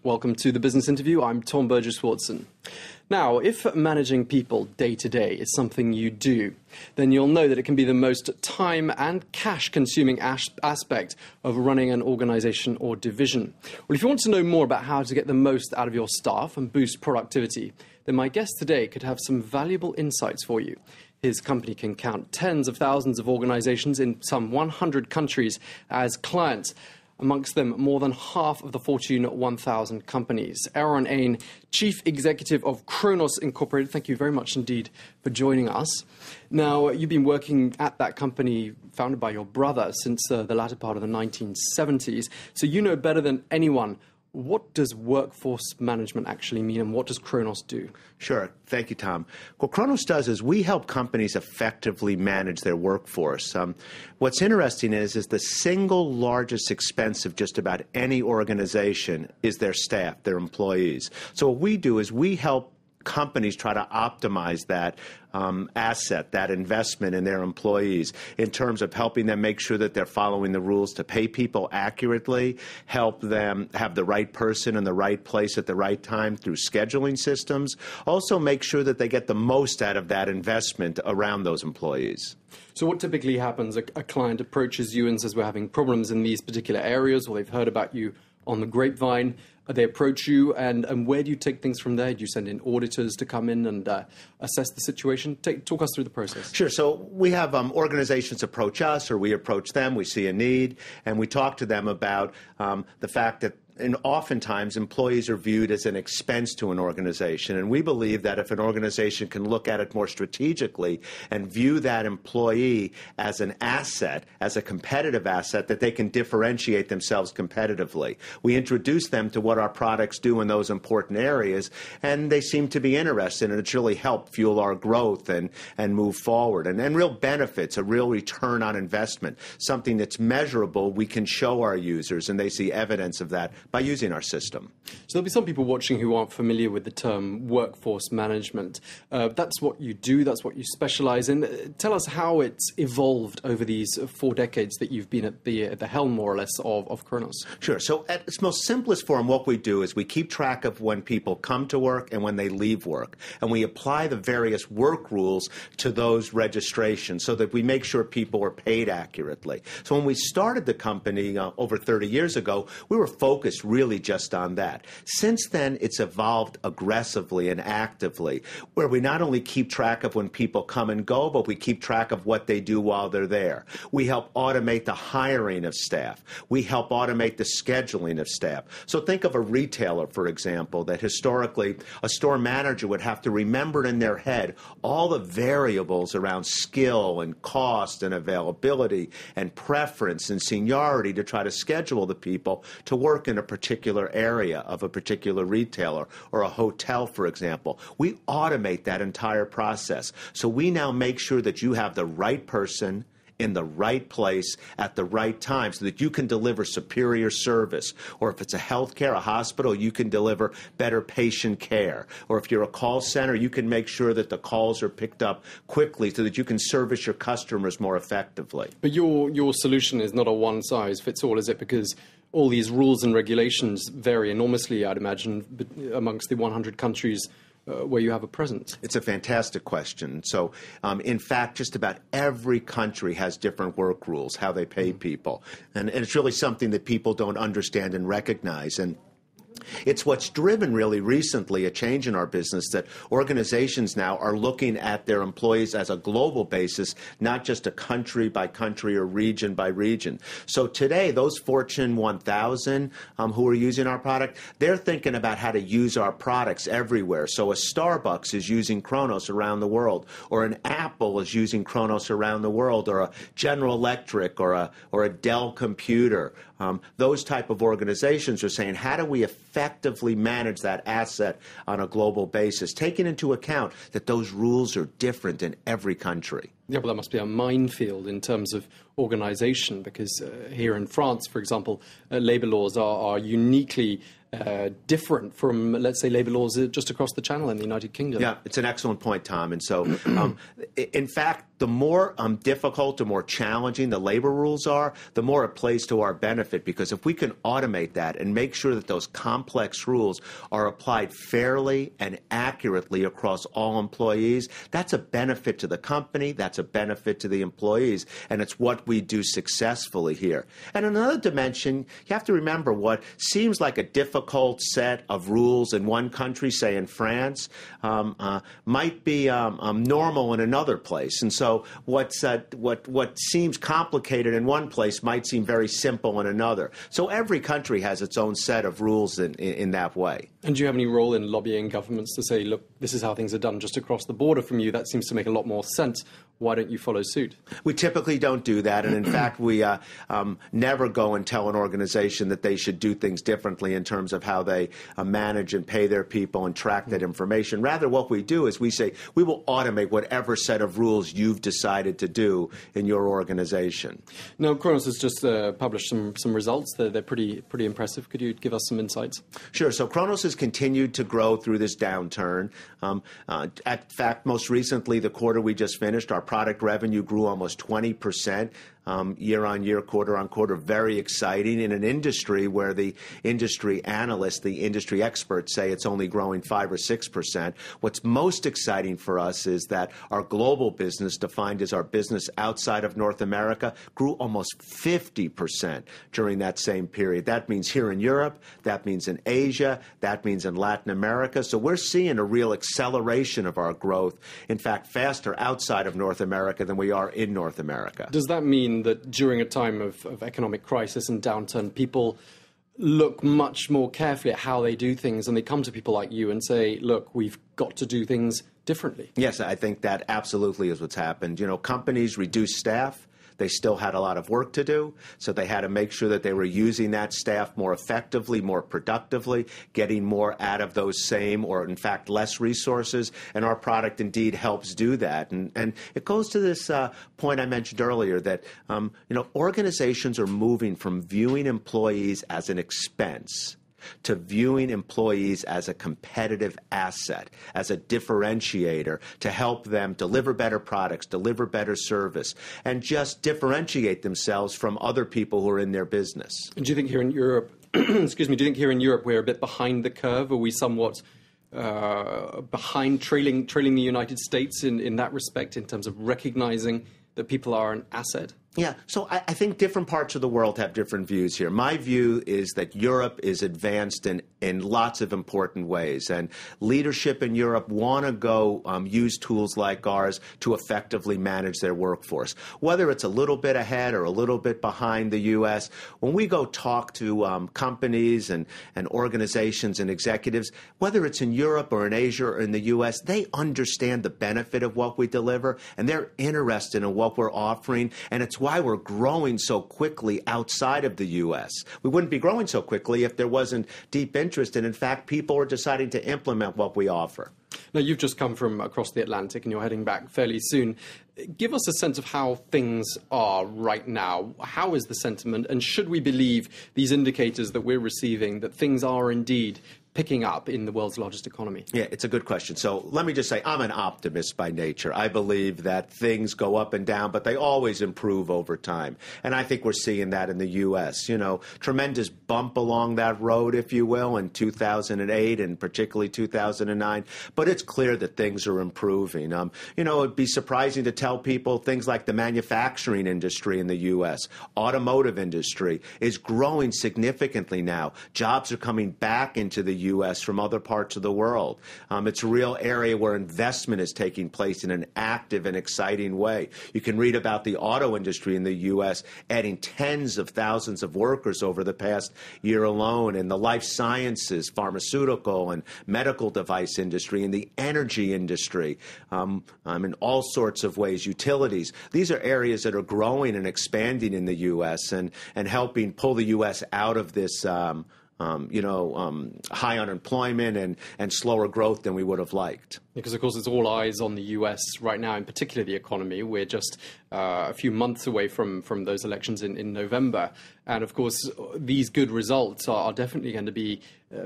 Welcome to the Business Interview. I'm Tom Burgess-Watson. Now, if managing people day to day is something you do, then you'll know that it can be the most time and cash consuming aspect of running an organization or division. Well, if you want to know more about how to get the most out of your staff and boost productivity, then my guest today could have some valuable insights for you. His company can count tens of thousands of organizations in some 100 countries as clients, amongst them more than half of the Fortune 1000 companies. Aron J, Chief Executive of Kronos Incorporated, thank you very much indeed for joining us. Now, you've been working at that company founded by your brother since the latter part of the 1970s, so you know better than anyone. What does workforce management actually mean, and what does Kronos do? Sure. Thank you, Tom. What Kronos does is we help companies effectively manage their workforce. What's interesting is the single largest expense of just about any organization is their staff, their employees. So what we do is we help companies try to optimize that asset, that investment in their employees in terms of helping them make sure that they're following the rules to pay people accurately, help them have the right person in the right place at the right time through scheduling systems, also make sure that they get the most out of that investment around those employees. So what typically happens? A client approaches you and says, we're having problems in these particular areas, or they've heard about you on the grapevine. They approach you, and where do you take things from there? Do you send in auditors to come in and assess the situation? Talk us through the process. Sure. So we have organizations approach us, or we approach them. We see a need, and we talk to them about the fact that oftentimes employees are viewed as an expense to an organization. And we believe that if an organization can look at it more strategically and view that employee as an asset, as a competitive asset, that they can differentiate themselves competitively. We introduce them to what our products do in those important areas, and they seem to be interested, and it's really helped fuel our growth and move forward. And real benefits, a real return on investment, something that's measurable, we can show our users, and they see evidence of that by using our system. So there'll be some people watching who aren't familiar with the term workforce management. That's what you do, that's what you specialize in. Tell us how it's evolved over these 4 decades that you've been at the helm, more or less, of Kronos. Sure. So at its most simplest form, what we do is we keep track of when people come to work and when they leave work. And we apply the various work rules to those registrations so that we make sure people are paid accurately. So when we started the company over 30 years ago, we were focused really just on that. Since then, it's evolved aggressively and actively, where we not only keep track of when people come and go, but we keep track of what they do while they're there. We help automate the hiring of staff. We help automate the scheduling of staff. So think of a retailer, for example, that historically a store manager would have to remember in their head all the variables around skill and cost and availability and preference and seniority to try to schedule the people to work in a particular area of a particular retailer or a hotel, for example. We automate that entire process. So we now make sure that you have the right person in the right place at the right time so that you can deliver superior service. Or if it's a healthcare, a hospital, you can deliver better patient care. Or if you're a call center, you can make sure that the calls are picked up quickly so that you can service your customers more effectively. But your solution is not a one-size-fits-all, is it? Because all these rules and regulations vary enormously, I'd imagine, amongst the 100 countries where you have a presence? It's a fantastic question. So, in fact, just about every country has different work rules, how they pay people. And it's really something that people don't understand and recognize. And it's what's driven really recently a change in our business, that organizations now are looking at their employees as a global basis, not just a country by country or region by region. So today, those Fortune 1000 who are using our product, they're thinking about how to use our products everywhere. So a Starbucks is using Kronos around the world, or an Apple is using Kronos around the world, or a General Electric or a Dell computer. Those type of organizations are saying, how do we effectively manage that asset on a global basis, taking into account that those rules are different in every country? Yeah, well, that must be a minefield in terms of organization, because here in France, for example, labor laws are uniquely different from, let's say, labour laws just across the Channel in the United Kingdom? Yeah, it's an excellent point, Tom. And so, in fact, the more difficult or more challenging the labor rules are, the more it plays to our benefit, because if we can automate that and make sure that those complex rules are applied fairly and accurately across all employees, that's a benefit to the company, that's a benefit to the employees, and it's what we do successfully here. And another dimension, you have to remember what seems like a difficult set of rules in one country, say in France, might be normal in another place. And so what seems complicated in one place might seem very simple in another. So every country has its own set of rules in that way. And do you have any role in lobbying governments to say, look, this is how things are done just across the border from you? That seems to make a lot more sense. Why don't you follow suit? We typically don't do that. And in fact, we never go and tell an organization that they should do things differently in terms of how they manage and pay their people and track that information. Rather, what we do is we say, we will automate whatever set of rules you've decided to do in your organization. Now, Kronos has just published some results. They're pretty impressive. Could you give us some insights? Sure. So Kronos has continued to grow through this downturn. In fact, most recently, the quarter we just finished, our product revenue grew almost 20%. Year on year, quarter on quarter, very exciting in an industry where the industry analysts, the industry experts say it's only growing 5 or 6%. What's most exciting for us is that our global business, defined as our business outside of North America, grew almost 50% during that same period. That means here in Europe, that means in Asia, that means in Latin America. So we're seeing a real acceleration of our growth, in fact, faster outside of North America than we are in North America. Does that mean that during a time of economic crisis and downturn, people look much more carefully at how they do things, and they come to people like you and say, look, we've got to do things differently? Yes, I think that absolutely is what's happened. You know, companies reduce staff. They still had a lot of work to do, so they had to make sure that they were using that staff more effectively, more productively, getting more out of those same or, in fact, less resources, and our product indeed helps do that. And it goes to this point I mentioned earlier that, organizations are moving from viewing employees as an expense to viewing employees as a competitive asset, as a differentiator to help them deliver better products, deliver better service, and just differentiate themselves from other people who are in their business. And do you think here in Europe, excuse me, do you think here in Europe we're a bit behind the curve? Are we somewhat behind, trailing the United States in that respect, in terms of recognizing that people are an asset? Yeah, so I think different parts of the world have different views here. My view is that Europe is advanced in lots of important ways, and leadership in Europe want to go use tools like ours to effectively manage their workforce. Whether it's a little bit ahead or a little bit behind the U.S., when we go talk to companies and organizations and executives, whether it's in Europe or in Asia or in the U.S., they understand the benefit of what we deliver, and they're interested in what we're offering, and it's why we're growing so quickly outside of the U.S. We wouldn't be growing so quickly if there wasn't deep interest, and in fact, people are deciding to implement what we offer. Now, you've just come from across the Atlantic and you're heading back fairly soon. Give us a sense of how things are right now. How is the sentiment, and should we believe these indicators that we're receiving that things are indeed picking up in the world's largest economy? Yeah, it's a good question. So let me just say, I'm an optimist by nature. I believe that things go up and down, but they always improve over time. And I think we're seeing that in the U.S. Tremendous bump along that road, if you will, in 2008 and particularly 2009. But it's clear that things are improving. It'd be surprising to tell people things like the manufacturing industry in the U.S., automotive industry is growing significantly now. Jobs are coming back into the U.S. from other parts of the world. It's a real area where investment is taking place in an active and exciting way. You can read about the auto industry in the U.S. adding tens of thousands of workers over the past year alone, in the life sciences, pharmaceutical and medical device industry, in the energy industry, in all sorts of ways, utilities. These are areas that are growing and expanding in the U.S. and helping pull the U.S. out of this high unemployment and slower growth than we would have liked. Because, of course, it's all eyes on the U.S. right now, in particular the economy. We're just a few months away from those elections in November. And, of course, these good results are definitely going to be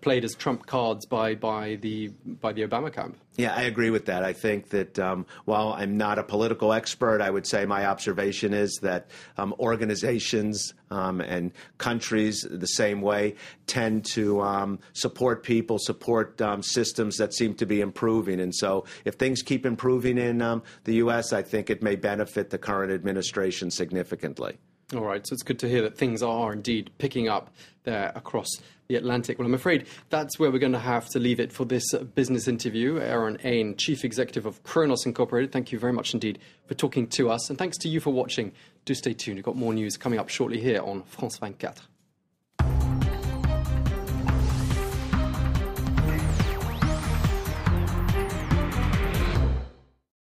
played as trump cards by the Obama camp. Yeah, I agree with that. I think that while I'm not a political expert, I would say my observation is that organizations and countries the same way tend to support people, support systems that seem to be improving. And so if things keep improving in the U.S., I think it may benefit the current administration significantly. All right, so it's good to hear that things are indeed picking up there across the Atlantic. Well, I'm afraid that's where we're going to have to leave it for this business interview. Aron J, Chief Executive of Kronos Incorporated, thank you very much indeed for talking to us. And thanks to you for watching. Do stay tuned. We've got more news coming up shortly here on France 24.